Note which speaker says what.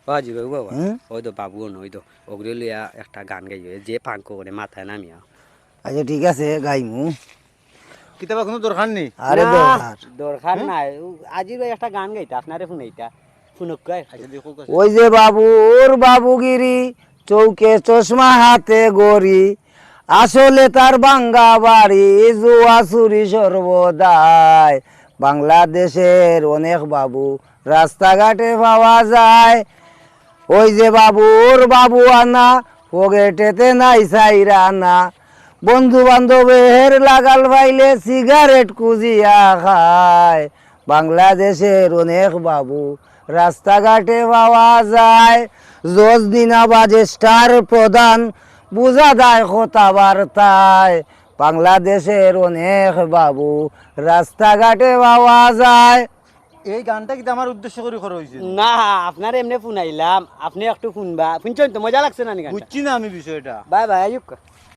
Speaker 1: বাজি ভাই বাবা ওই তো বাবু ওই তো ওগুলো লিয়া একটা গান গাইবে যে পাঙ্ক করে মাথায় নামিয়া।
Speaker 2: আচ্ছা ঠিক আছে গাইমু।
Speaker 3: কিতাবা কোনো দরকার নেই।
Speaker 2: আরে
Speaker 1: না,
Speaker 2: দরকার
Speaker 1: দরকার নাই আজির ওই একটা গান গাইতা আপনারে শুনাইতা শুনুক কয়।
Speaker 3: আচ্ছা দেখো
Speaker 2: ওই যে বাবুর বাবুগিরি চৌকে চশমা হাতে গড়ি আসলে তার বাঙ্গা বাড়ি জুয়া চুরি সর্বদাই বাংলাদেশের অনেক বাবু রাস্তাঘাটে পাওয়া যায় ওই যে বাবুর বাবু আনা পকেটেতে নাই চাইরা না বন্ধু বান্ধবের লাগাল পাইলে সিগারেট কুজিয়া খায় বাংলাদেশের অনেক বাবু রাস্তাঘাটে পাওয়া যায় জজদিনা বাজে স্টার প্রধান বুঝা দেয় কথাবার্তায় বাংলাদেশের অনেক বাবু রাস্তাঘাটে পাওয়া যায়।
Speaker 3: এই গানটা কিন্তু আমার উদ্দেশ্য করে করা হয়েছে।
Speaker 1: না আপনার এমনি শুনাইলাম আপনি একটু শুনবা শুনছেন তো মজা লাগছে না নি গানটা?
Speaker 3: বুঝছি না আমি বিষয়টা।
Speaker 1: Bye bye আয়ুক।